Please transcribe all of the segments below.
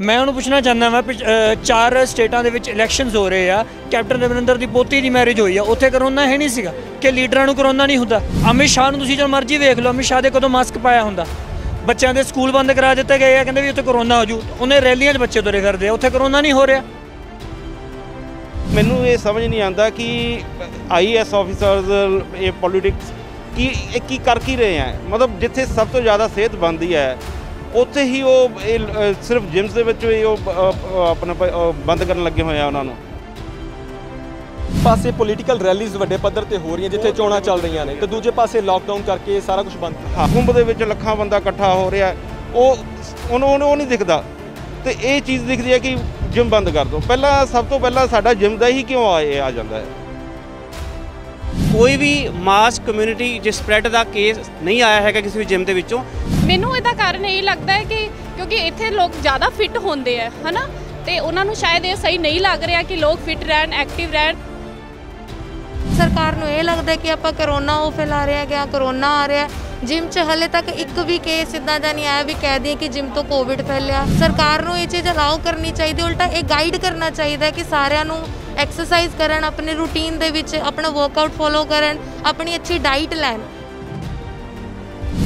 मैं उन्होंने पूछना चाहता मैं 4 स्टेटां दे विच इलैक्शनस हो रहे हैं, कैप्टन अमरिंदर की पोती की मैरिज हुई है, उत्थे करोना है नहीं सीगा कि लीडरां नूं करोना नहीं हुंदा। अमित शाह नूं तुसीं जो मर्जी वेख लो, अमित शाह दे कदों मास्क पाया हुंदा। बच्चों के स्कूल बंद करा दिते गए हैं, कहंदे भी उत्थे करोना हो जू, उन्हें रैलियां 'च बच्चे तुरे फिरदे आ, उत्थे करोना नहीं हो रहा। मैनू ये समझ नहीं आता कि IAS ऑफिसर्स ये पॉलिटिक्स की कर की रहे हैं। मतलब जिथे सब तो ज़्यादा सेहत बनती है उत्थे ही वो सिर्फ जिम्स दे विच ही अपना बंद करन लगे हुए हैं उन्होंने। पासे पोलीटिकल रैलीज़ वड्डे पद्धर ते हो रही हैं जिथे चोणां चल रही हैं, तो दूजे पासे लॉकडाउन करके सारा कुछ बंद। हाँ, कुंभ दे विच लखां बंदा इकट्ठा हो रहा है, वो नहीं दिखता। तो ये चीज़ दिखती है कि जिम बंद कर दो। पहला सब तो पहला साडा जिम का ही क्यों आ जाता है। कोई भी मास कम्यूनिटी जिस स्प्रैड का केस नहीं आया है किसी भी जिम के विचों। मैनू इसका कारण यही लगता है कि क्योंकि इत्थे लोग ज़्यादा फिट होंदे है, है ना, तो उन्होंने शायद ये सही नहीं लग रहा कि लोग फिट रहन, एक्टिव रहन। सरकार को यह लगता है कि आप करोना वो फैला रहे हैं, क्या करोना आ रहा है। जिम च हले तक एक भी केस इदा का नहीं आया भी कह दें कि जिम तो कोविड फैलिया। सरकार को ये चीज़ अलाउ करनी चाहिए, उल्टा एक गाइड करना चाहिए कि सारिਆਂ ਨੂੰ एक्सरसाइज करन, अपने रूटीन दे विच अपना वर्कआउट फॉलो करन, अपनी अच्छी डाइट लैन।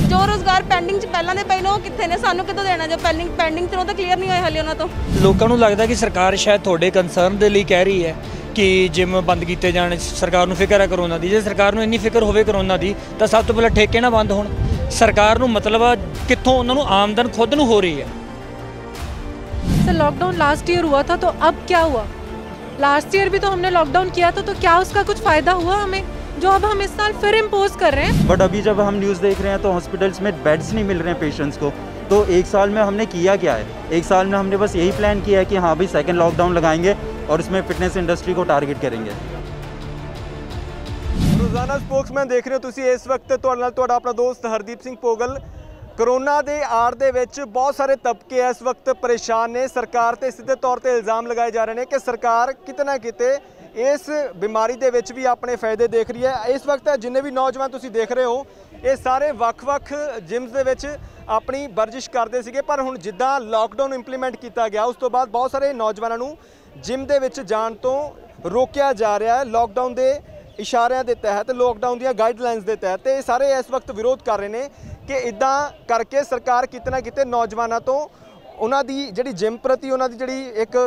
जो रोजगार पेंडिंग च पहलां दे पए ने कित्थे ने, सानू कितों देना जो पेंडिंग ते क्लीयर नहीं होए हले उन्हां तो। लोगों को लगता कि सरकार शायद थोड़े कंसर्न के लिए कह रही है कि जिम बंद किए जाने। सरकार को फिक्र है करोना की, जो सरकार को इन्नी फिक्र हो करोना की तो सब तो पहले ठेके ना बंद होण। सरकार को मतलब कित्थों उन्होंने आमदन खुद नूं हो रही है। सर लॉकडाउन लास्ट ईयर हुआ था, तो अब क्या हुआ? लास्ट ईयर भी तो हमने लॉकडाउन किया था, तो क्या उसका कुछ फ़ायदा हुआ हमें, जो अब हम इस साल फिर इम्पोज कर रहे हैं? बट अभी जब हम न्यूज़ देख रहे हैं तो हॉस्पिटल्स में बेड्स नहीं मिल रहे हैं पेशेंट्स को। तो एक साल में हमने किया क्या है? एक साल में हमने बस यही प्लान किया है कि हाँ भाई सेकंड लॉकडाउन लगाएंगे और इसमें फिटनेस इंडस्ट्री को टारगेट करेंगे। रोजाना स्पोक्समैन देख रहे हो तुसी इस वक्त तुहाडे नाल तुहाडा अपना दोस्त हरदीप सिंह पोगल। करोना के आड़ दे विच बहुत सारे तबके इस वक्त परेशान ने। सरकार ते सीधे तौर पर इल्ज़ाम लगाए जा रहे हैं कि सरकार किते ना किते इस बीमारी दे विच भी अपने फायदे देख रही है। इस वक्त जिन्ने भी नौजवान तुसी देख रहे हो ये सारे वक्-वक् जिम्स दे विच अपनी वर्जिश करते सीगे, पर हुण जिद्दां लॉकडाउन इंप्लीमेंट किया गया उस तो बाद बहुत सारे नौजवानों नूं जिम दे विच जाण तो रोकिया जा रहा है। लॉकडाउन के इशारिਆਂ के तहत, लॉकडाउन ਦੀਆਂ गाइडलाइनस के तहत ये सारे इस वक्त विरोध कर रहे हैं कि इदा करके सरकार किते ना किते नौजवानों तो उन्होंने जी जिम प्रति उन्होंने जी एक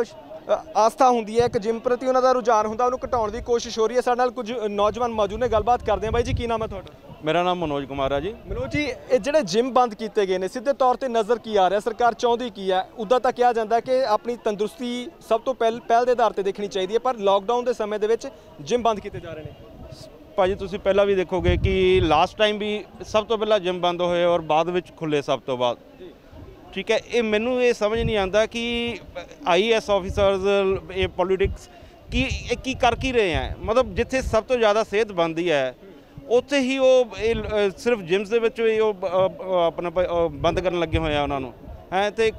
आस्था होंगी है, एक जिम प्रति उन्होंने रुझान होंगे, उन्होंने घटाने की कोशिश हो रही है। साडे नाल कुछ नौजवान मौजूद ने, गलबात करते हैं। बाई जी की नाम है तुहाडा? मेरा नाम मनोज कुमार है जी। मनोज जी, ये जो जिम बंद किए गए हैं सीधे तौर पर नज़र की आ रहा है, सरकार चाहती की है? उदा तो कहा जाता है कि अपनी तंदुरुस्ती सब तो पहल के आधार पर देखनी चाहिए, पर लॉकडाउन के समय के जिम बंद किए जा रहे हैं। भाजी तुसी पहला भी देखोगे कि लास्ट टाइम भी सब तो पहला जिम बंद होए और बाद विच खुले सब तो बाद। ठीक है, ये मैनू ये समझ नहीं आता कि IAS ऑफिसर्स ये पॉलिटिक्स की कर की रहे हैं। मतलब जिथे सब तो ज़्यादा सेहत बनती है उत्थे ही वो सिर्फ जिम्स दे विच ही अपना बंद करन लगे हुए हैं उन्होंने। हैं तो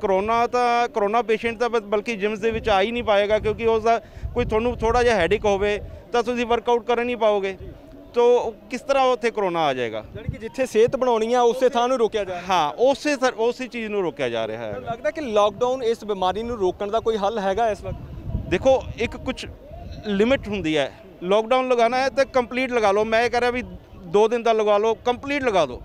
करोना पेशेंट तो बल्कि जिम्स दे विच आ ही नहीं पाएगा, क्योंकि उसका कोई थोड़ा थोड़ा जिहा हैडिक होवे तो तुसीं वर्कआउट कर नहीं पाओगे, तो किस तरह उत्थे करोना आ जाएगा? यानी कि जिथे सेहत बनानी है उस थां नूं रोकिया जा रहा है। हाँ, उसी चीज़ नूं रोकिया जा रहा है। लगता है कि लॉकडाउन इस बीमारी नूं रोकण का कोई हल हैगा इस वक्त? देखो, एक कुछ लिमिट होंदी है। लॉकडाउन लगाना है तो कंप्लीट लगा लो। मैं कह रहा भी 2 दिन का लगा लो, कंप्लीट लगा दो।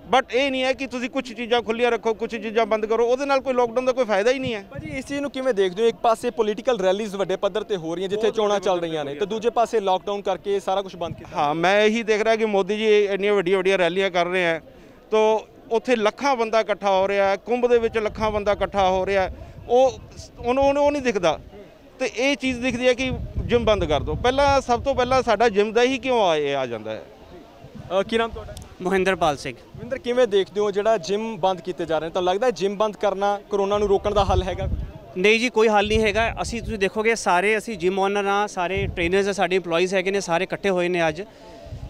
बट ये नहीं है कि तुसीं कुछ चीज़ां खुलियां रखो, कुछ चीज़ां बंद करो, उहदे नाल कोई लॉकडाउन का कोई फायदा ही नहीं है। भाजी इस चीज़ को किवें देखदे हो? एक पासे पोलीटिकल रैलीज़ वड्डे पद्धर ते हो रही हैं जिथे चोणां चल रही हैं, तो दूजे पासे लॉकडाउन करके सारा कुछ बंद किया। हाँ, मैं यही देख रहा कि मोदी जी इन्नियां वड्डियां रैलियां कर रहे हैं, तो उत्थे लखां बंदा इकट्ठा हो रहा है, कुंभ दे विच लखां बंदा इकट्ठा हो रहा है, वो नहीं दिखता। तो ये चीज़ दिखती है कि जिम बंद कर दो। पहला सब तो पहला साडा जिम का ही क्यों आ जाता है। की नाम तुहाडा? मोहिंदरपाल सिंह। मोहिंदर, किवें देखदे हो जिहड़ा जिम बंद किए जा रहे हैं, तो लगता है जिम बंद करना करोना नूं रोकण दा हल हैगा? नहीं जी, कोई हल नहीं हैगा। असी तुसीं देखोगे सारे असी जिम ओनर हाँ, सारे ट्रेनर्स साडे इंपलॉइज़ हैगे ने, सारे इकट्ठे होए ने अज।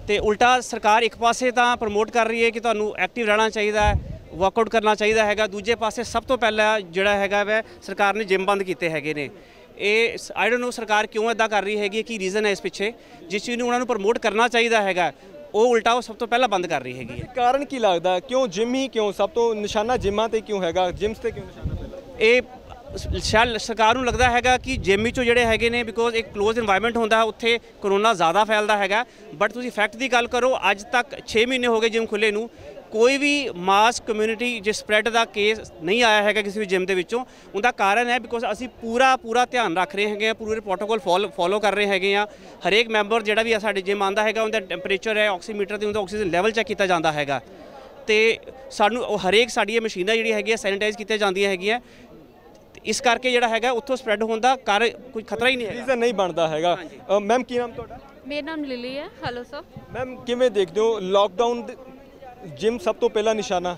तो उल्टा सरकार एक पासे तो प्रमोट कर रही है कि तुहानूं एक्टिव रहना चाहिए, वर्कआउट करना चाहिए हैगा, दूजे पासे सब तो पहला जिहड़ा हैगा वै सरकार ने जिम बंद किए हैगे ने। ये आई डोंट नो सरकार क्यों इदा कर रही हैगी, की रीजन है इस पिछे? जिस चीज़ नूं उन्हां नूं प्रमोट करना चाहिए हैगा वो उल्टा वो सब तो पहला बंद कर रही हैगी। कारण की लगता क्यों जिम ही क्यों सब तो निशाना जिमां ते क्यों हैगा, जिम्स ते क्यों निशाना? ये ਸ਼ਾਇਦ ਸਰਕਾਰ ਨੂੰ ਲੱਗਦਾ ਹੈਗਾ ਕਿ ਜਿਮ ਵਿੱਚੋਂ ਜਿਹੜੇ ਹੈਗੇ ਨੇ ਬਿਕੋਜ਼ ਇੱਕ ਕਲੋਜ਼ ਇਨਵਾਇਰਨਮੈਂਟ ਹੁੰਦਾ ਉੱਥੇ ਕਰੋਨਾ ਜ਼ਿਆਦਾ ਫੈਲਦਾ ਹੈਗਾ, ਬਟ ਤੁਸੀਂ ਫੈਕਟ ਦੀ ਗੱਲ ਕਰੋ ਅੱਜ ਤੱਕ 6 ਮਹੀਨੇ ਹੋ ਗਏ ਜਿਮ ਖੁੱਲੇ ਨੂੰ, ਕੋਈ ਵੀ ਮਾਸ ਕਮਿਊਨਿਟੀ ਜੇ ਸਪਰੈਡ ਦਾ ਕੇਸ ਨਹੀਂ ਆਇਆ ਹੈਗਾ ਕਿਸੇ ਵੀ ਜਿਮ ਦੇ ਵਿੱਚੋਂ। ਉਹਦਾ ਕਾਰਨ ਹੈ ਬਿਕੋਜ਼ ਅਸੀਂ ਪੂਰਾ ਧਿਆਨ ਰੱਖ ਰਹੇ ਹੈਗੇ ਆ, ਪੂਰੇ ਪ੍ਰੋਟੋਕੋਲ ਫੋਲੋ ਕਰ ਰਹੇ ਹੈਗੇ ਆ। ਹਰੇਕ ਮੈਂਬਰ ਜਿਹੜਾ ਵੀ ਸਾਡੇ ਜਿਮ ਆਉਂਦਾ ਹੈਗਾ ਉਹਦਾ ਟੈਂਪਰੇਚਰ ਹੈ, ਆਕਸੀਮੀਟਰ ਤੇ ਉਹਦਾ ਆਕਸੀਜਨ ਲੈਵਲ ਚੈੱਕ ਕੀਤਾ ਜਾਂਦਾ ਹੈਗਾ, ਤੇ ਸਾਨੂੰ ਹਰੇਕ ਸਾਡੀਆਂ ਮਸ਼ੀਨਾਂ ਜਿਹੜੀ ਹੈਗੀਆਂ ਸੈਨੀਟਾਈਜ਼ ਕੀਤੀਆਂ ਜਾਂਦੀਆਂ ਹੈਗੀਆਂ। ਇਸ ਕਰਕੇ ਜਿਹੜਾ ਹੈਗਾ ਉੱਥੋਂ ਸਪਰੈਡ ਹੋਣ ਦਾ ਕੋਈ ਖਤਰਾ ਹੀ ਨਹੀਂ ਹੈਗਾ, ਰੀਜ਼ਨ ਨਹੀਂ ਬਣਦਾ ਹੈਗਾ। ਮੈਮ ਕੀ ਨਾਮ ਤੁਹਾਡਾ? ਮੇਰਾ ਨਾਮ ਲਿਲੀ ਹੈ। Hello sir. ਮੈਮ ਕਿਵੇਂ ਦੇਖਦੇ ਹੋ ਲਾਕਡਾਊਨ ਜਿਮ ਸਭ ਤੋਂ ਪਹਿਲਾ ਨਿਸ਼ਾਨਾ,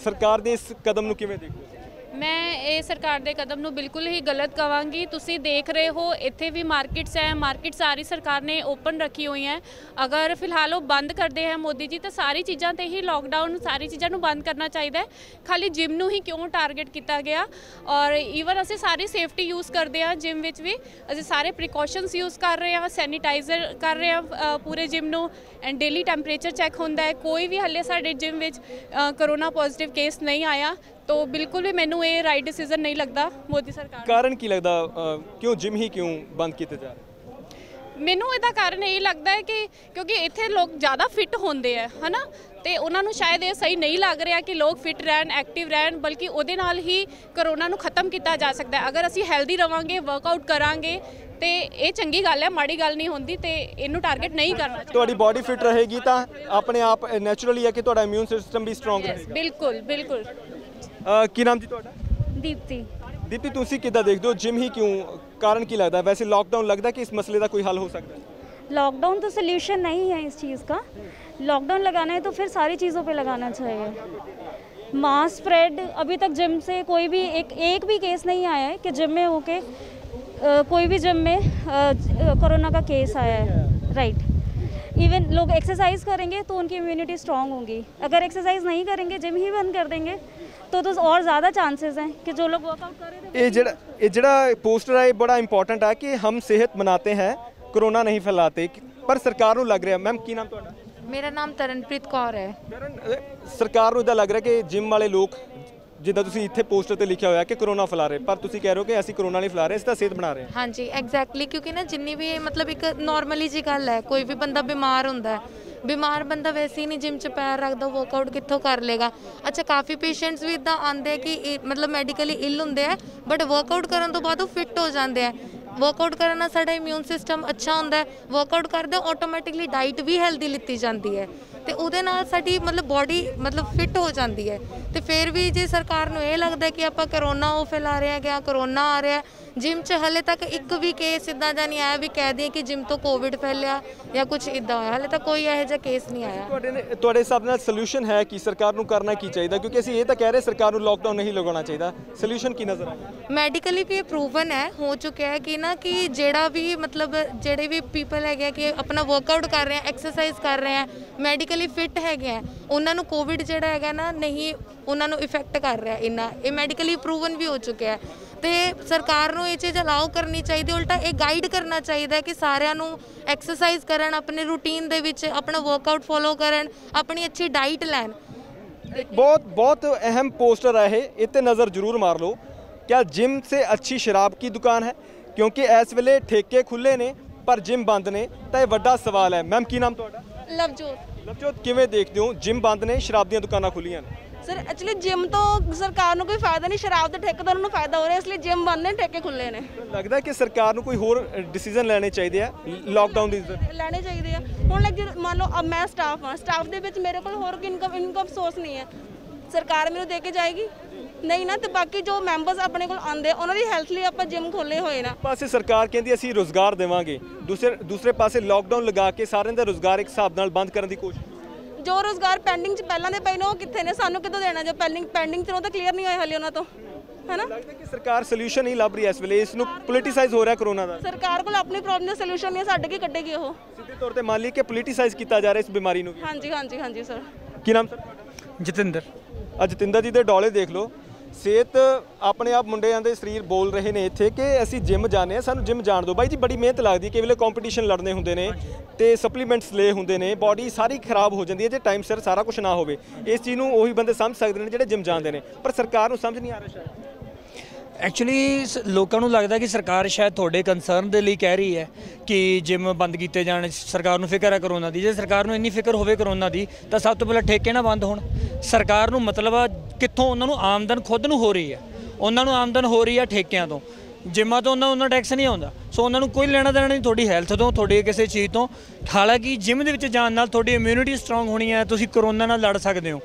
ਸਰਕਾਰ ਦੇ ਇਸ ਕਦਮ ਨੂੰ ਕਿਵੇਂ ਦੇਖਦੇ ਹੋ? ਮੈਂ ਇਹ ਸਰਕਾਰ ਦੇ ਕਦਮ ਨੂੰ ਬਿਲਕੁਲ ਹੀ ਗਲਤ ਕਹਾਂਗੀ। ਤੁਸੀਂ ਦੇਖ ਰਹੇ ਹੋ ਇੱਥੇ ਵੀ ਮਾਰਕੀਟਸ ਹੈ, ਮਾਰਕੀਟ ਸਾਰੀ ਸਰਕਾਰ ਨੇ ਓਪਨ ਰੱਖੀ ਹੋਈ ਹੈ। ਅਗਰ ਫਿਲਹਾਲ ਉਹ ਬੰਦ ਕਰਦੇ ਹੈ ਮੋਦੀ ਜੀ ਤਾਂ ਸਾਰੀ ਚੀਜ਼ਾਂ ਤੇ ਹੀ ਲਾਕਡਾਊਨ, ਸਾਰੀ ਚੀਜ਼ਾਂ ਨੂੰ ਬੰਦ ਕਰਨਾ ਚਾਹੀਦਾ ਹੈ। ਖਾਲੀ ਜਿਮ ਨੂੰ ਹੀ ਕਿਉਂ ਟਾਰਗੇਟ ਕੀਤਾ ਗਿਆ? ਔਰ ਈਵਨ ਅਸੀਂ ਸਾਰੀ ਸੇਫਟੀ ਯੂਜ਼ ਕਰਦੇ ਹਾਂ ਜਿਮ ਵਿੱਚ ਵੀ, ਅਸੀਂ ਸਾਰੇ ਪ੍ਰੀਕਾਸ਼ਨਸ ਯੂਜ਼ ਕਰ ਰਹੇ ਹਾਂ, ਸੈਨੀਟਾਈਜ਼ਰ ਕਰ ਰਹੇ ਹਾਂ ਪੂਰੇ ਜਿਮ ਨੂੰ, ਐਂਡ ਡੇਲੀ ਟੈਂਪਰੇਚਰ ਚੈੱਕ ਹੁੰਦਾ ਹੈ। ਕੋਈ ਵੀ ਹਲੇ ਸਾਡੇ ਜਿਮ ਵਿੱਚ ਕਰੋਨਾ ਪੋਜ਼ਿਟਿਵ ਕੇਸ ਨਹੀਂ ਆਇਆ, तो बिल्कुल भी मैनू ये राइट डिसीजन नहीं लगता मोदी सरकार। कारण की लगता क्यों जिम ही क्यों बंद किए जा रहे? ਮੈਨੂੰ ਇਹਦਾ ਕਾਰਨ ਇਹ ਲੱਗਦਾ ਹੈ ਕਿ ਕਿਉਂਕਿ ਇੱਥੇ ਲੋਕ ਜ਼ਿਆਦਾ ਫਿਟ ਹੁੰਦੇ ਆ ਹਨਾ, ਤੇ ਉਹਨਾਂ ਨੂੰ ਸ਼ਾਇਦ ਇਹ ਸਹੀ ਨਹੀਂ ਲੱਗ ਰਿਹਾ ਕਿ ਲੋਕ ਫਿਟ ਰਹਿਣ, ਐਕਟਿਵ ਰਹਿਣ, ਬਲਕਿ ਉਹਦੇ ਨਾਲ ਹੀ ਕਰੋਨਾ ਨੂੰ ਖਤਮ ਕੀਤਾ ਜਾ ਸਕਦਾ ਹੈ। ਅਗਰ ਅਸੀਂ ਹੈਲਦੀ ਰਵਾਂਗੇ, ਵਰਕਆਊਟ ਕਰਾਂਗੇ ਤੇ ਇਹ ਚੰਗੀ ਗੱਲ ਹੈ, ਮਾੜੀ ਗੱਲ ਨਹੀਂ ਹੁੰਦੀ, ਤੇ ਇਹਨੂੰ ਟਾਰਗੇਟ ਨਹੀਂ ਕਰਨਾ ਚਾਹੀਦਾ। ਤੁਹਾਡੀ ਬਾਡੀ ਫਿਟ ਰਹੇਗੀ ਤਾਂ ਆਪਣੇ ਆਪ ਨੈਚੁਰਲੀ ਹੈ ਕਿ ਤੁਹਾਡਾ ਇਮਿਊਨ ਸਿਸਟਮ ਵੀ ਸਟਰੋਂਗ ਰਹੇਗਾ। ਬਿਲਕੁਲ ਬਿਲकुल। ਕੀ ਨਾਮ ਜੀ ਤੁਹਾਡਾ? दीप्ति। दीप्ति ਤੁਸੀਂ ਕਿੱਦਾਂ ਦੇਖਦੇ ਹੋ ਜਿਮ ਹੀ ਕਿਉਂ, ਕਾਰਨ ਕੀ ਲੱਗਦਾ? ਵੈਸੇ लॉकडाउन लगता है कि इस मसले का कोई हल हो सकता है? लॉकडाउन तो सोल्यूशन नहीं है इस चीज़ का। लॉकडाउन लगाना है तो फिर सारी चीज़ों पे लगाना चाहिए। मास स्प्रेड अभी तक जिम से कोई भी एक भी केस नहीं आया है कि जिम में होके कोई भी जिम में कोरोना का केस आया है, राइट। इवन लोग एक्सरसाइज करेंगे तो उनकी इम्यूनिटी स्ट्रांग होगी। अगर एक्सरसाइज नहीं करेंगे, जिम ही बंद कर देंगे तो और ज़्यादा चांसेस हैं कि जो लोग वर्कआउट कर रहे थे। ये जड़ा पोस्टर है बड़ा इंपॉर्टेंट है कि हम सेहत बनाते हैं, कोरोना नहीं फैलाते, पर सरकार को लग रहा है। मैम की नाम ਤੁਹਾਡਾ? ਮੇਰਾ ਨਾਮ ਤਰਨਪ੍ਰੀਤ ਕੌਰ ਹੈ। ਸਰਕਾਰ ਨੂੰ ਇਦਾਂ ਲੱਗ ਰਿਹਾ ਕਿ ਜਿਮ ਵਾਲੇ ਲੋਕ ਜਿੱਦਾਂ ਤੁਸੀਂ ਇੱਥੇ ਪੋਸਟਰ ਤੇ ਲਿਖਿਆ ਹੋਇਆ ਕਿ ਕਰੋਨਾ ਫੈਲਾ ਰਹੇ, ਪਰ ਤੁਸੀਂ ਕਹਿ ਰਹੇ ਹੋ ਕਿ ਅਸੀਂ ਕਰੋਨਾ ਨਹੀਂ ਫੈਲਾ ਰਹੇ, ਅਸੀਂ ਤਾਂ ਸਿਹਤ ਬਣਾ ਰਹੇ ਹਾਂ। ਹਾਂਜੀ ਐਗਜ਼ੈਕਟਲੀ, ਕਿਉਂਕਿ ਨਾ ਜਿੰਨੀ ਵੀ ਮਤਲਬ ਇੱਕ ਨਾਰਮਲੀ ਜੀ ਗੱਲ ਹੈ, ਕੋਈ ਵੀ ਬੰਦਾ ਬਿਮਾਰ ਹੁੰਦਾ ਹੈ, ਬਿਮਾਰ ਬੰਦਾ ਵੈਸੇ ਹੀ ਨਹੀਂ ਜਿਮ 'ਚ ਪੈਰ ਰੱਖਦਾ, ਵਰਕਆਊਟ ਕਿੱਥੋਂ ਕਰ ਲੇਗਾ। ਅੱਛਾ ਕਾਫੀ ਪੇਸ਼ੈਂਟਸ ਵੀ ਇੱਦਾਂ ਆਉਂਦੇ ਕਿ ਮਤਲਬ ਮੈਡੀਕਲੀ ਇਲ ਹੁੰਦੇ ਆ, ਬਟ ਵਰਕਆਊਟ ਕਰਨ ਤੋਂ ਬਾਅਦ ਉਹ ਫਿੱਟ ਹੋ ਜਾਂਦੇ ਆ। ਵਰਕਆਊਟ ਕਰਨ ਨਾਲ ਸਾਡਾ ਇਮਿਊਨ ਸਿਸਟਮ ਅੱਛਾ ਹੁੰਦਾ ਹੈ, ਵਰਕਆਊਟ ਕਰਦੇ ਆਟੋਮੈਟਿਕਲੀ ਡਾਈਟ ਵੀ ਹੈਲਦੀ ਲਿੱਤੀ ਜਾਂਦੀ ਹੈ, ਤੇ ਉਹਦੇ ਨਾਲ ਸਾਡੀ ਮਤਲਬ ਬੋਡੀ ਮਤਲਬ ਫਿੱਟ ਹੋ ਜਾਂਦੀ ਹੈ। ਤੇ ਫਿਰ ਵੀ ਜੇ ਸਰਕਾਰ ਨੂੰ ਇਹ ਲੱਗਦਾ ਕਿ ਆਪਾਂ ਕਰੋਨਾ ਉਹ ਫੈਲਾ ਰਹੇ ਹੈਗੇ, ਕਰੋਨਾ ਆ ਰਿਹਾ, ਜਿਮ 'ਚ ਹਲੇ ਤੱਕ ਇੱਕ ਵੀ ਕੇਸ ਇੱਦਾਂ ਦਾ ਨਹੀਂ ਆਇਆ ਵੀ ਕਹਿ ਦਈਏ ਕਿ ਜਿਮ ਤੋਂ ਕੋਵਿਡ ਫੈਲਿਆ ਜਾਂ ਕੁਝ ਇੱਦਾਂ ਹੋਇਆ, ਹਲੇ ਤੱਕ ਕੋਈ ਇਹੋ ਜਿਹਾ ਕੇਸ ਨਹੀਂ ਆਇਆ। ਤੁਹਾਡੇ ਹਿਸਾਬ ਨਾਲ ਸੋਲੂਸ਼ਨ ਹੈ ਕਿ ਸਰਕਾਰ ਨੂੰ ਕਰਨਾ ਕੀ ਚਾਹੀਦਾ? ਕਿਉਂਕਿ ਅਸੀਂ ਇਹ ਤਾਂ ਕਹਿ ਰਹੇ ਸਰਕਾਰ ਨੂੰ ਲਾਕਡਾਊਨ ਨਹੀਂ ਲਗਾਉਣਾ ਚਾਹੀਦਾ, ਸੋਲੂਸ਼ਨ ਕੀ ਨਜ਼ਰ ਆਇਆ? ਮੈਡੀਕਲੀ ਵੀ ਇਹ ਪ੍ਰੂਵਨ ਹੈ, ਹੋ ਚੁੱਕਿਆ ਹੈ ਕਿ ਨਾ ਕਿ ਜਿਹੜਾ ਵੀ ਮਤਲਬ ਜਿਹੜੇ ਵੀ ਪੀਪਲ ਹੈਗੇ ਕਿ ਆਪਣਾ ਵਰਕਆਊਟ ਕਰ ਰਹੇ ਆ, ਐਕਸਰਸਾਈਜ਼ ਕਰ ਰਹੇ ਆ, ਮੈਡੀਕਲੀ ਫਿੱਟ ਹੈਗੇ ਆ, ਉਹਨਾਂ ਨੂੰ ਕੋਵਿਡ ਜਿਹੜਾ ਹੈਗਾ ਨਾ ਨਹੀਂ ਉਹਨਾਂ ਨੂੰ ਇਫੈਕਟ ਕਰ ਰਿਹਾ ਇੰਨਾ, ਇਹ ਮੈਡੀਕਲੀ ਪ੍ਰੂਵਨ ਵੀ ਹੋ ਚੁੱਕਿਆ ਹੈ। ਤੇ ਸਰਕਾਰ ਨੂੰ ਇਹ ਚੀਜ਼ ਅਲਾਉ ਕਰਨੀ ਚਾਹੀਦੀ, ਉਲਟਾ ਇਹ ਗਾਈਡ ਕਰਨਾ ਚਾਹੀਦਾ ਕਿ ਸਾਰਿਆਂ ਨੂੰ ਐਕਸਰਸਾਈਜ਼ ਕਰਨ, ਆਪਣੇ ਰੂਟੀਨ ਦੇ ਵਿੱਚ ਆਪਣਾ ਵਰਕਆਊਟ ਫੋਲੋ ਕਰਨ, ਆਪਣੀ ਅੱਛੀ ਡਾਈਟ ਲੈਣ। बहुत अहम पोस्टर है, इतने नज़र जरूर मार लो। क्या जिम से अच्छी शराब की दुकान है? क्योंकि इस वेले ठेके खुले ने पर जिम बंद ने, तो यह बड़ा सवाल है। मैम की नाम ਤੁਹਾਡਾ? लवजोत। किवें देखते हो जिम बंद ने, शराब ਦੀਆਂ ਦੁਕਾਨਾਂ ਖੁੱਲੀਆਂ ਨੇ? सर एक्चुअली जिम तो सरकार ਨੂੰ ਕੋਈ ਫਾਇਦਾ ਨਹੀਂ, ਸ਼ਰਾਬ ਦੇ ਠੇਕੇਦਾਰਾਂ ਨੂੰ ਫਾਇਦਾ ਹੋ ਰਿਹਾ, ਇਸ ਲਈ ਜਿਮ ਬੰਦ ਨੇ, ਠੇਕੇ ਖੁੱਲੇ ਨੇ। ਲੱਗਦਾ ਕਿ ਸਰਕਾਰ ਨੂੰ ਕੋਈ ਹੋਰ ਡਿਸੀਜਨ ਲੈਣੇ ਚਾਹੀਦੇ ਆ ਲਾਕਡਾਊਨ ਦੀ ਲੈਣੇ ਚਾਹੀਦੇ ਆ। ਹੁਣ ਲਾਈਕ ਜੇ ਮੰਨ ਲਓ ਮੈਂ ਸਟਾਫ ਹਾਂ, ਸਟਾਫ ਦੇ ਵਿੱਚ ਮੇਰੇ ਕੋਲ ਹੋਰ ਇਨਕਮ ਸੋਰਸ ਨਹੀਂ ਹੈ, ਸਰਕਾਰ ਮੈਨੂੰ ਦੇ ਕੇ ਜਾਏਗੀ ਨਹੀਂ ਨਾ, ਤੇ ਬਾਕੀ ਜੋ ਮੈਂਬਰਸ ਆਪਣੇ ਕੋਲ ਆਉਂਦੇ ਉਹਨਾਂ ਦੀ ਹੈਲਥ ਲਈ ਆਪਾਂ ਜਿਮ ਖੋਲੇ ਹੋਏ ਨਾ। ਪਾਸੇ ਸਰਕਾਰ ਕਹਿੰਦੀ ਅਸੀਂ ਰੋਜ਼ਗਾਰ ਦੇਵਾਂਗੇ, ਦੂਸਰੇ ਪਾਸੇ ਲਾਕਡਾਊਨ ਲਗਾ ਕੇ ਸਾਰਿਆਂ ਦਾ ਰੋਜ਼ਗਾਰ ਇੱਕ ਹਿਸਾਬ ਨਾਲ ਬੰਦ ਕਰਨ ਦੀ ਕੋਸ਼ਿਸ਼। ਜੋ ਰੋਜ਼ਗਾਰ ਪੈਂਡਿੰਗ 'ਚ ਪਹਿਲਾਂ ਦੇ ਪਏ ਨੇ ਉਹ ਕਿੱਥੇ ਨੇ? ਸਾਨੂੰ ਕਿੱਦੋਂ ਦੇਣਾ ਜੋ ਪੈਂਡਿੰਗ 'ਚ ਉਹ ਤਾਂ ਕਲੀਅਰ ਨਹੀਂ ਹੋਏ ਹਾਲੇ ਉਹਨਾਂ ਤੋਂ, ਹੈ ਨਾ? ਲੱਗਦਾ ਕਿ ਸਰਕਾਰ ਸੋਲੂਸ਼ਨ ਨਹੀਂ ਲੱਭ ਰਹੀ ਇਸ ਵੇਲੇ, ਇਸ ਨੂੰ ਪੋਲਿਟਿਸਾਈਜ਼ ਹੋ ਰਿਹਾ ਕਰੋਨਾ ਦਾ। ਸਰਕਾਰ ਕੋਲ ਆਪਣੀ ਪ੍ਰੋਬਲਮ ਦਾ ਸੋਲੂਸ਼ਨ ਨਹੀਂ ਹੈ, ਸਾਡੇ ਕੀ ਕੱਢੇਗੀ ਉਹ? ਸਿੱਧੇ ਤੌਰ ਤੇ ਮੰਨ ਲਈ ਕਿ ਪੋਲਿਟਿਸਾਈਜ਼ ਕੀਤਾ ਜਾ ਰਿਹਾ ਇਸ ਬਿਮਾਰੀ ਨੂੰ ਵੀ। ਹਾਂਜੀ ਸਰ। ਕੀ ਨਾਮ ਸਰ? ਜਤਿੰਦਰ। ਜਤਿੰਦਰ ਜੀ ਦੇ ਡੋਲੇ ਦੇਖ ਲਓ, ਸਿਹਤ ਆਪਣੇ ਆਪ ਮੁੰਡਿਆਂ ਦੇ ਸਰੀਰ ਬੋਲ ਰਹੇ ਨੇ ਇੱਥੇ ਕਿ ਅਸੀਂ ਜਿਮ ਜਾਂਦੇ ਹਾਂ, ਸਾਨੂੰ ਜਿਮ ਜਾਣ ਦਿਓ। ਬਾਈ ਜੀ ਬੜੀ ਮਿਹਨਤ ਲੱਗਦੀ, ਕਈ ਵੇਲੇ ਕੰਪੀਟੀਸ਼ਨ ਲੜਨੇ ਹੁੰਦੇ ਨੇ ਤੇ ਸਪਲੀਮੈਂਟਸ ਲੈ ਹੁੰਦੇ ਨੇ, ਬਾਡੀ ਸਾਰੀ ਖਰਾਬ ਹੋ ਜਾਂਦੀ ਹੈ ਜੇ ਟਾਈਮ ਸਿਰ ਸਾਰਾ ਕੁਝ ਨਾ ਹੋਵੇ। ਇਸ ਚੀਜ਼ ਨੂੰ ਉਹੀ ਬੰਦੇ ਸਮਝ ਸਕਦੇ ਨੇ ਜਿਹੜੇ ਜਿਮ ਜਾਂਦੇ ਨੇ, ਪਰ ਸਰਕਾਰ ਨੂੰ ਸਮਝ ਨਹੀਂ ਆ ਰਿਹਾ ਸ਼ਾਇਦ। ਐਕਚੁਅਲੀ ਲੋਕਾਂ ਨੂੰ ਲੱਗਦਾ ਕਿ ਸਰਕਾਰ ਸ਼ਾਇਦ ਤੁਹਾਡੇ ਕੰਸਰਨ ਦੇ ਲਈ ਕਹਿ ਰਹੀ ਹੈ ਕਿ ਜਿਮ ਬੰਦ ਕੀਤੇ ਜਾਣ, ਸਰਕਾਰ ਨੂੰ ਫਿਕਰ ਹੈ ਕਰੋਨਾ ਦੀ। ਜੇ ਸਰਕਾਰ ਨੂੰ ਇੰਨੀ ਫਿਕਰ ਹੋਵੇ ਕਰੋਨਾ ਦੀ ਤਾਂ ਸਭ ਤੋਂ ਪਹਿਲਾਂ ਠੇਕੇ ਨਾ ਬੰਦ ਹੋਣ। ਸਰਕਾਰ ਨੂੰ ਮਤਲਬ ਆ ਕਿੱਥੋਂ ਉਹਨਾਂ ਨੂੰ ਆਮਦਨ ਖੁਦ ਨੂੰ ਹੋ ਰਹੀ ਹੈ, ਉਹਨਾਂ ਨੂੰ ਆਮਦਨ ਹੋ ਰਹੀ ਹੈ ਠੇਕਿਆਂ ਤੋਂ, ਜਿੰਮਾਂ ਤੋਂ ਉਹਨਾਂ ਟੈਕਸ ਨਹੀਂ ਆਉਂਦਾ। ਸੋ ਉਹਨਾਂ ਨੂੰ ਕੋਈ ਲੈਣਾ ਦੇਣਾ ਨਹੀਂ ਤੁਹਾਡੀ ਹੈਲਥ ਤੋਂ, ਤੁਹਾਡੀ ਕਿਸੇ ਚੀਜ਼ ਤੋਂ। ਹਾਲਾਂਕਿ ਜਿਮ ਦੇ ਵਿੱਚ ਜਾਣ ਨਾਲ ਤੁਹਾਡੀ ਇਮਿਊਨਿਟੀ ਸਟਰੋਂਗ ਹੋਣੀ ਹੈ, ਤੁਸੀਂ ਕਰੋਨਾ ਨਾਲ ਲੜ ਸਕਦੇ ਹੋ,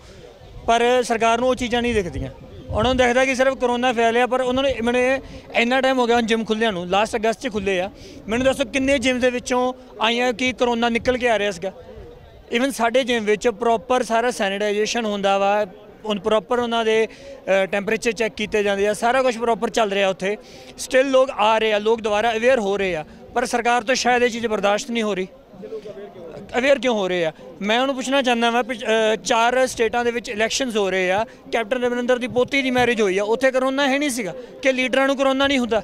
ਪਰ ਸਰਕਾਰ ਨੂੰ ਉਹ ਚੀਜ਼ਾਂ ਨਹੀਂ ਦਿਖਦੀਆਂ। ਉਹਨਾਂ ਨੂੰ ਦਿਖਦਾ ਕਿ ਸਿਰਫ ਕਰੋਨਾ ਫੈਲਿਆ, ਪਰ ਉਹਨਾਂ ਨੇ ਮੈਨੂੰ ਇੰਨਾ ਟਾਈਮ ਹੋ ਗਿਆ ਹੁਣ ਜਿਮ ਖੁੱਲ੍ਹਿਆਂ ਨੂੰ, ਲਾਸਟ ਅਗਸਤ 'ਚ ਖੁੱਲ੍ਹੇ ਆ। ਮੈਨੂੰ ਦੱਸੋ ਕਿੰਨੇ ਜਿਮ ਦੇ ਵਿੱਚੋਂ ਆਈਆਂ ਕਿ ਕਰੋਨਾ ਨਿਕਲ ਕੇ ਆ ਰਿਹਾ ਸੀਗਾ। ਈਵਨ ਸਾਡੇ ਜਿਮ ਵਿੱਚ ਪ੍ਰੋਪਰ ਸਾਰਾ ਸੈਨੀਟਾਈਜੇਸ਼ਨ ਹੁੰਦਾ ਵਾ, ਪ੍ਰੋਪਰ ਉਹਨਾਂ ਦੇ ਟੈਂਪਰੇਚਰ ਚੈੱਕ ਕੀਤੇ ਜਾਂਦੇ ਆ, ਸਾਰਾ ਕੁਝ ਪ੍ਰੋਪਰ ਚੱਲ ਰਿਹਾ ਉੱਥੇ। ਸਟਿਲ ਲੋਕ ਆ ਰਹੇ ਆ, ਲੋਕ ਦੁਬਾਰਾ ਅਵੇਅਰ ਹੋ ਰਹੇ ਆ, ਪਰ ਸਰਕਾਰ ਤੋਂ ਸ਼ਾਇਦ ਇਹ ਚੀਜ਼ ਬਰਦਾਸ਼ਤ ਨਹੀਂ ਹੋ ਰਹੀ। ਅਵੇਅਰ ਕਿਉਂ ਹੋ ਰਹੇ ਆ? ਮੈਂ ਉਹਨੂੰ ਪੁੱਛਣਾ ਚਾਹੁੰਦਾ ਮੈਂ 4 ਸਟੇਟਾਂ ਦੇ ਵਿੱਚ ਇਲੈਕਸ਼ਨਸ ਹੋ ਰਹੇ ਆ, ਕੈਪਟਨ ਅਮਰਿੰਦਰ ਦੀ ਪੋਤੀ ਦੀ ਮੈਰਿਜ ਹੋਈ ਆ, ਉੱਥੇ ਕਰੋਨਾ ਹੈ ਨਹੀਂ ਸੀਗਾ ਕਿ ਲੀਡਰਾਂ ਨੂੰ ਕਰੋਨਾ ਨਹੀਂ ਹੁੰਦਾ।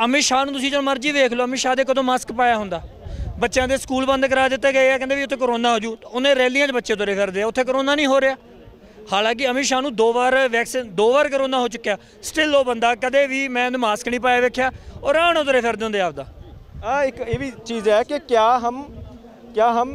ਅਮਿਤ ਸ਼ਾਹ ਨੂੰ ਤੁਸੀਂ ਜਦੋਂ ਮਰਜ਼ੀ ਵੇਖ ਲਓ, ਅਮਿਤ ਸ਼ਾਹ ਦੇ ਕਦੋਂ ਮਾਸਕ ਪਾਇਆ ਹੁੰਦਾ। ਬੱਚਿਆਂ ਦੇ ਸਕੂਲ ਬੰਦ ਕਰਾ ਦਿੱਤੇ ਗਏ ਆ, ਕਹਿੰਦੇ ਵੀ ਉੱਥੇ ਕਰੋਨਾ ਹੋ ਜੂ। ਉਹਨੇ ਰੈਲੀਆਂ 'ਚ ਬੱਚੇ ਤੁਰੇ ਫਿਰਦੇ ਆ, ਉੱਥੇ ਕਰੋਨਾ ਨਹੀਂ ਹੋ ਰਿਹਾ। ਹਾਲਾਂਕਿ ਅਮਿਤ ਸ਼ਾਹ ਨੂੰ 2 ਵਾਰ ਕਰੋਨਾ ਹੋ ਚੁੱਕਿਆ, ਸਟਿਲ ਉਹ ਬੰਦਾ ਕਦੇ ਵੀ ਮੈਂ ਮਾਸਕ ਨਹੀਂ ਪਾਇਆ ਵੇਖਿਆ ਔਰ ਆਰਾਮ ਨਾਲ ਤੁਰੇ ਫਿਰਦੇ ਹੁੰਦੇ ਆਪਦਾ। एक ये भी चीज़ है कि क्या हम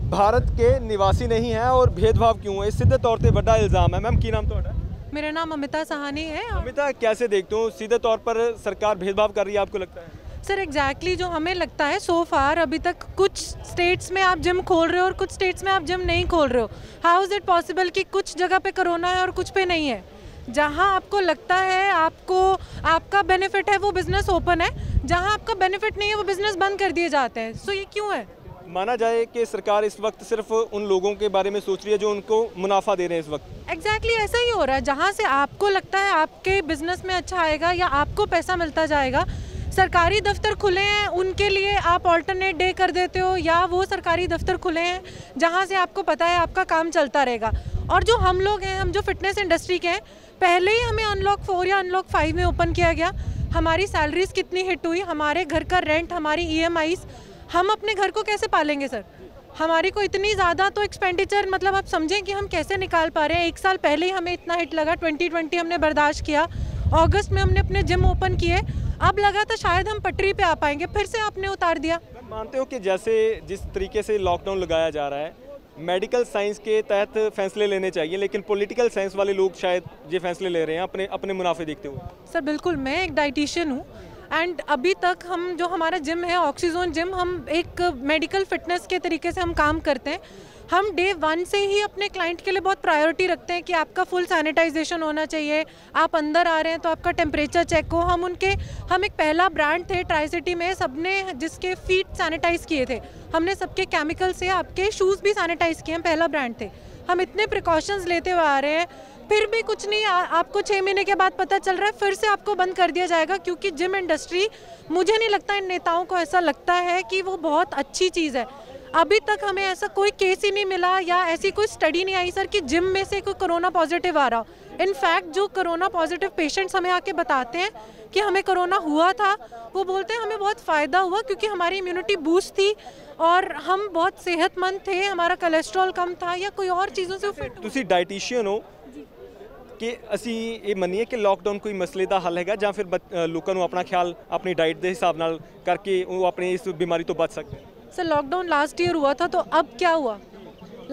भारत के निवासी नहीं हैं और भेदभाव क्यों है? सीधे तौर पे बड़ा इल्ज़ाम है। मैम की नाम थोड़ा? मेरा नाम अमिता सहानी है। अमिता, कैसे देखते हो सीधे तौर पर सरकार भेदभाव कर रही है, आपको लगता है? सर एग्जैक्टली जो हमें लगता है सो फार अभी तक कुछ स्टेट्स में आप जिम खोल रहे हो और कुछ स्टेट्स में आप जिम नहीं खोल रहे हो। हाउ इज़ इट पॉसिबल कि कुछ जगह पे कोरोना है और कुछ पे नहीं है? जहाँ आपको लगता है आपको आपका बेनिफिट है वो बिज़नेस ओपन है, जहाँ आपका बेनिफिट नहीं है वो बिज़नेस बंद कर दिए जाते हैं। सो ये क्यों है? माना जाए कि सरकार इस वक्त सिर्फ उन लोगों के बारे में सोच रही है जो उनको मुनाफा दे रहे हैं इस वक्त। एग्जैक्टली ऐसा ही हो रहा है। जहाँ से आपको लगता है आपके बिजनेस में अच्छा आएगा या आपको पैसा मिलता जाएगा, सरकारी दफ्तर खुले हैं उनके लिए आप ऑल्टरनेट डे कर देते हो, या वो सरकारी दफ्तर खुले हैं जहाँ से आपको पता है आपका काम चलता रहेगा। और जो हम लोग हैं, हम जो फिटनेस इंडस्ट्री के हैं, पहले ही हमें अनलॉक 4 या अनलॉक 5 में ओपन किया गया। हमारी सैलरीज कितनी हिट हुई, हमारे घर का रेंट, हमारी EMIs, हम अपने घर को कैसे पालेंगे सर? हमारी को इतनी ज़्यादा तो एक्सपेंडिचर, मतलब आप समझें कि हम कैसे निकाल पा रहे हैं। 1 साल पहले ही हमें इतना हिट लगा, 2020 हमने बर्दाश्त किया, अगस्त में हमने अपने जिम ओपन किए, अब लगा था शायद हम पटरी पे आ पाएंगे, फिर से आपने उतार दिया। मानते हो कि जैसे जिस तरीके से लॉकडाउन लगाया जा रहा है, मेडिकल साइंस के तहत फैसले लेने चाहिए, लेकिन पॉलिटिकल साइंस वाले लोग शायद ये फैसले ले रहे हैं अपने मुनाफे देखते हुए। सर बिल्कुल, मैं एक डाइटिशियन हूँ एंड अभी तक हम जो हमारा जिम है ऑक्सीजोन जिम, हम एक मेडिकल फिटनेस के तरीके से हम काम करते हैं। हम डे 1 से ही अपने क्लाइंट के लिए बहुत प्रायोरिटी रखते हैं कि आपका फुल सैनिटाइजेशन होना चाहिए, आप अंदर आ रहे हैं तो आपका टेम्परेचर चेक हो। हम एक पहला ब्रांड थे ट्राई सिटी में, सबने जिसके फीट सैनिटाइज़ किए थे, हमने सबके केमिकल से आपके शूज़ भी सैनिटाइज़ किए, हम पहला ब्रांड थे। हम इतने प्रिकॉशंस लेते हुए आ रहे हैं, फिर भी कुछ नहीं। आपको 6 महीने के बाद पता चल रहा है फिर से आपको बंद कर दिया जाएगा, क्योंकि जिम इंडस्ट्री, मुझे नहीं लगता इन नेताओं को ऐसा लगता है कि वो बहुत अच्छी चीज़ है। अभी तक हमें ऐसा कोई केस ही नहीं मिला या ऐसी कोई स्टडी नहीं आई सर कि जिम में से कोई कोरोना पॉजिटिव आ रहा। इनफैक्ट जो कोरोना पॉजिटिव पेशेंट्स हमें आके बताते हैं कि हमें कोरोना हुआ था, वो बोलते हैं हमें बहुत फ़ायदा हुआ क्योंकि हमारी इम्यूनिटी बूस्ट थी और हम बहुत सेहतमंद थे, हमारा कोलेस्ट्रॉल कम था या कोई और चीज़ों से फिट। तुसी डाइटिशियन हो कि असी ये मनीए कि लॉकडाउन कोई मसले का हल है, ਜਾਂ ਫਿਰ ਲੋਕਾਂ ਨੂੰ ਆਪਣਾ ਖਿਆਲ ਆਪਣੀ ਡਾਈਟ ਦੇ ਹਿਸਾਬ ਨਾਲ ਕਰਕੇ ਉਹ ਆਪਣੀ ਇਸ ਬਿਮਾਰੀ ਤੋਂ ਬਚ ਸਕਦੇ हैं? सर लॉकडाउन लास्ट ईयर हुआ था तो अब क्या हुआ?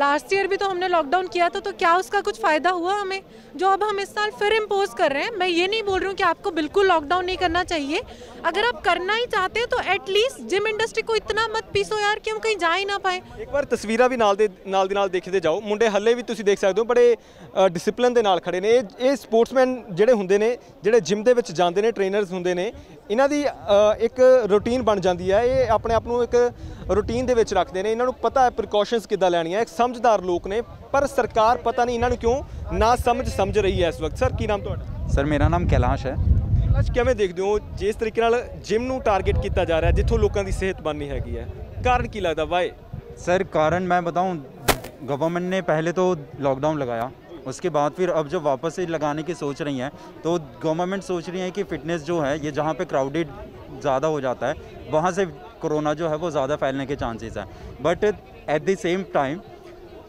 लास्ट ईयर भी तो हमने लॉकडाउन किया था, तो क्या उसका कुछ फ़ायदा हुआ हमें, जो अब हम इस साल फिर इम्पोज कर रहे हैं? मैं ये नहीं बोल रही हूँ कि आपको बिल्कुल लॉकडाउन नहीं करना चाहिए। अगर आप करना ही चाहते हैं तो एटलीस्ट जिम इंडस्ट्री को इतना मत पीसो यार कि हम कहीं जा ही ना पाए। एक बार तस्वीरां भी नाल दे नाल देखते जाओ, मुंडे हल्ले भी तुसीं देख सकते हो बड़े डिसिपलिन दे नाल खड़े ने। ये स्पोर्ट्समैन जिहड़े हुंदे ने, जिहड़े जिम दे विच जांदे ने, ट्रेनर्स हुंदे ने, इन्हां दी एक रूटीन बन जाती है। ये अपने आप नूं एक रूटीन दे विच रखते हैं, इन्हां नूं पता है प्रिकॉशनस किद्दां लैणीआं। एक समझदार लोग ने, पर सरकार पता नहीं इन्हां नूं क्यों ना समझ रही है इस वक्त। सर की नाम तुहाडा? सर मेरा नाम कैलाश है। ਅੱਜ ਕਿਵੇਂ ਦੇਖਦੇ ਹੋ ਜਿਸ ਤਰੀਕੇ ਨਾਲ ਜਿਮ ਨੂੰ ਟਾਰਗੇਟ ਕੀਤਾ ਜਾ ਰਿਹਾ ਜਿੱਥੋਂ ਲੋਕਾਂ ਦੀ ਸਿਹਤ ਬਣਨੀ ਹੈਗੀ ਹੈ, ਕਾਰਨ ਕੀ ਲੱਗਦਾ ਵਾਈ? सर कारण मैं बताऊं, गवर्नमेंट ने पहले तो लॉकडाउन लगाया, उसके बाद फिर अब जब वापस से लगाने की सोच रही हैं तो गवर्नमेंट सोच रही है कि फ़िटनेस जो है ये जहाँ पे क्राउडेड ज़्यादा हो जाता है वहाँ से कोरोना जो है वो ज़्यादा फैलने के चांसेस हैं। But at the same time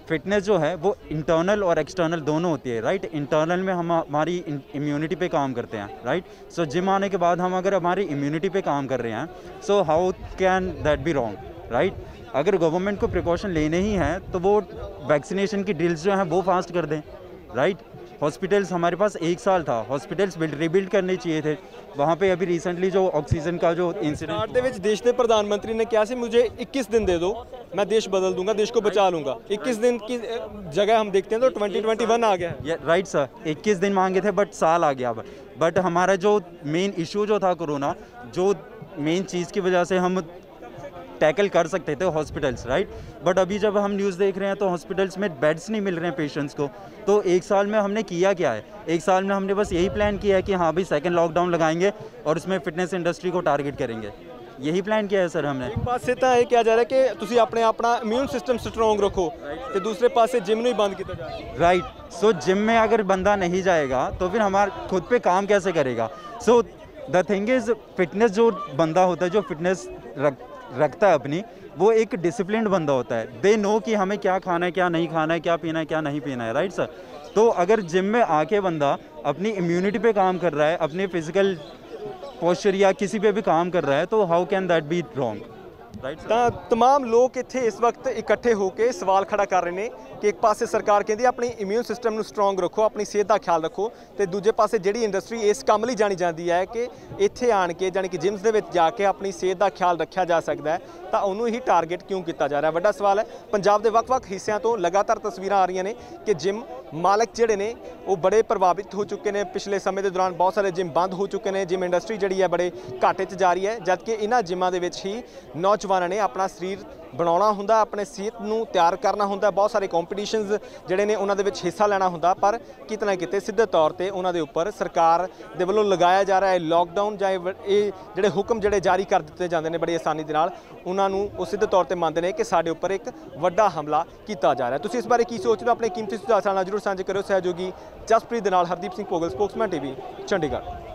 fitness जो है वो इंटरनल और एक्सटर्नल दोनों होती है, राइट। इंटरनल में हम हमारी इम्यूनिटी पे काम करते हैं, राइट। सो जिम आने के बाद हम अगर हमारी इम्यूनिटी पे काम कर रहे हैं, so how can that be wrong, right. अगर गवर्नमेंट को प्रिकॉशन लेने ही हैं तो वो वैक्सीनेशन की ड्रिल्स जो हैं वो फास्ट कर दें, राइट। हॉस्पिटल्स हमारे पास 1 साल था, हॉस्पिटल्स रीबिल्ड करने चाहिए थे। वहाँ पे अभी रिसेंटली जो ऑक्सीजन का जो इंसिडेंट ਦੇ ਵਿੱਚ देश के प्रधानमंत्री ने कहा मुझे 21 दिन दे दो, मैं देश बदल दूंगा, देश को बचा लूंगा। 21 दिन की जगह हम देखते हैं तो 2021 आ गया है। राइट सर, 21 दिन मांगे थे बट साल आ गया। बट हमारा जो मेन इशू जो था कोरोना, जो मेन चीज़ की वजह से हम टैकल कर सकते थे हॉस्पिटल्स, राइट। बट अभी जब हम न्यूज़ देख रहे हैं तो हॉस्पिटल्स में बेड्स नहीं मिल रहे हैं पेशेंट्स को। तो 1 साल में हमने किया क्या है? 1 साल में हमने बस यही प्लान किया है कि हाँ भाई सेकंड लॉकडाउन लगाएंगे और उसमें फिटनेस इंडस्ट्री को टारगेट करेंगे, यही प्लान किया है सर हमने। एक पासे तो ये किया जा रहा है कि तुसी अपना इम्यून सिस्टम स्ट्रॉन्ग रखो, तो दूसरे पासे जिम नहीं बंद किया जा रहा है, राइट। सो जिम में अगर बंदा नहीं जाएगा तो फिर हमारा खुद पे काम कैसे करेगा? So the thing is fitness जो बंदा होता है, जो फिटनेस रखता है अपनी, वो एक डिसिप्लिन्ड बंदा होता है। दे नो कि हमें क्या खाना है, क्या नहीं खाना है, क्या पीना है, क्या नहीं पीना है, राइट सर। तो अगर जिम में आके बंदा अपनी इम्यूनिटी पे काम कर रहा है, अपने फिजिकल पोस्चर या किसी पे भी काम कर रहा है, तो how can that be wrong, right. ਤਾਂ तमाम लोग ਇੱਥੇ ਇਸ ਵਕਤ ਇਕੱਠੇ ਹੋ ਕੇ ਸਵਾਲ ਖੜਾ ਕਰ ਰਹੇ ਨੇ ਕਿ ਇੱਕ ਪਾਸੇ ਸਰਕਾਰ ਕਹਿੰਦੀ ਆਪਣੀ ਇਮਿਊਨ ਸਿਸਟਮ ਨੂੰ ਸਟਰੋਂਗ ਰੱਖੋ, ਆਪਣੀ ਸਿਹਤ ਦਾ ਖਿਆਲ ਰੱਖੋ, ਤੇ ਦੂਜੇ ਪਾਸੇ ਜਿਹੜੀ ਇੰਡਸਟਰੀ ਇਸ ਕੰਮ ਲਈ ਜਾਣੀ ਜਾਂਦੀ ਹੈ ਕਿ ਇੱਥੇ ਆਣ ਕੇ ਜਾਣੀ ਕਿ ਜਿਮਸ ਦੇ ਵਿੱਚ ਜਾ ਕੇ ਆਪਣੀ ਸਿਹਤ ਦਾ ਖਿਆਲ ਰੱਖਿਆ ਜਾ ਸਕਦਾ ਹੈ, ਤਾਂ ਉਹਨੂੰ ਹੀ ਟਾਰਗੇਟ ਕਿਉਂ ਕੀਤਾ ਜਾ ਰਿਹਾ? ਵੱਡਾ ਸਵਾਲ ਹੈ। ਪੰਜਾਬ ਦੇ ਵੱਖ-ਵੱਖ ਹਿੱਸਿਆਂ ਤੋਂ ਲਗਾਤਾਰ ਤਸਵੀਰਾਂ ਆ ਰਹੀਆਂ ਨੇ ਕਿ ਜਿਮ ਮਾਲਕ ਜਿਹੜੇ ਨੇ ਉਹ ਬੜੇ ਪ੍ਰਭਾਵਿਤ ਹੋ ਚੁੱਕੇ ਨੇ। ਪਿਛਲੇ ਸਮੇਂ ਦੇ ਦੌਰਾਨ ਬਹੁਤ ਸਾਰੇ ਜਿਮ ਬੰਦ ਹੋ ਚੁੱਕੇ ਨੇ, ਜਿਮ ਇੰਡਸਟਰੀ ਜਿਹੜੀ ਹੈ ਬੜੇ ਘਾਟੇ 'ਚ ਜਾ ਰਹੀ ਹੈ, ਜਦਕਿ ਇਹਨਾਂ ਜਿਮਾਂ ਦੇ ਵਿੱਚ ਹੀ ਨੌਜਵਾਨਾਂ ਨੇ ਆਪਣਾ ਸਰੀਰ ਬਣਾਉਣਾ ਹੁੰਦਾ, ਆਪਣੇ ਸਿਹਤ ਨੂੰ ਤਿਆਰ ਕਰਨਾ ਹੁੰਦਾ, ਬਹੁਤ ਸਾਰੇ ਕੰਪੀਟੀਸ਼ਨਸ ਜਿਹੜੇ ਨੇ ਉਹਨਾਂ ਦੇ ਵਿੱਚ ਹਿੱਸਾ ਲੈਣਾ ਹੁੰਦਾ, ਪਰ ਕਿਤੇ ਨਾ ਕਿਤੇ ਸਿੱਧੇ ਤੌਰ ਤੇ ਉਹਨਾਂ ਦੇ ਉੱਪਰ ਸਰਕਾਰ ਦੇ ਵੱਲੋਂ ਲਗਾਇਆ ਜਾ ਰਿਹਾ ਹੈ ਲੋਕਡਾਊਨ, ਜਾਂ ਇਹ ਜਿਹੜੇ ਹੁਕਮ ਜਿਹੜੇ ਜਾਰੀ ਕਰ ਦਿੱਤੇ ਜਾਂਦੇ ਨੇ ਬੜੀ ਆਸਾਨੀ ਦੇ ਨਾਲ, ਉਹਨਾਂ ਨੂੰ ਉਹ ਸਿੱਧੇ ਤੌਰ ਤੇ ਮੰਨਦੇ ਨੇ ਕਿ ਸਾਡੇ ਉੱਪਰ ਇੱਕ ਵੱਡਾ ਹਮਲਾ ਕੀਤਾ ਜਾ ਰਿਹਾ। ਤੁਸੀਂ ਇਸ ਬਾਰੇ ਕੀ ਸੋਚਦੇ ਹੋ? ਆਪਣੇ ਕੀਮਤੀ ਸੁਝਾਅ ਸਾਡੇ ਨਾਲ ਜ਼ਰੂਰ ਸਾਂਝੇ ਕਰਿਓ। ਸਹਿਯੋਗੀ ਜਸਪ੍ਰੀਤ ਦੇ ਨਾਲ ਹਰਦੀਪ ਸਿੰਘ ਭੋਗਲ, ਸਪੋਕਸਮੈਨ ਟੀਵੀ, ਚੰਡੀਗੜ੍ਹ।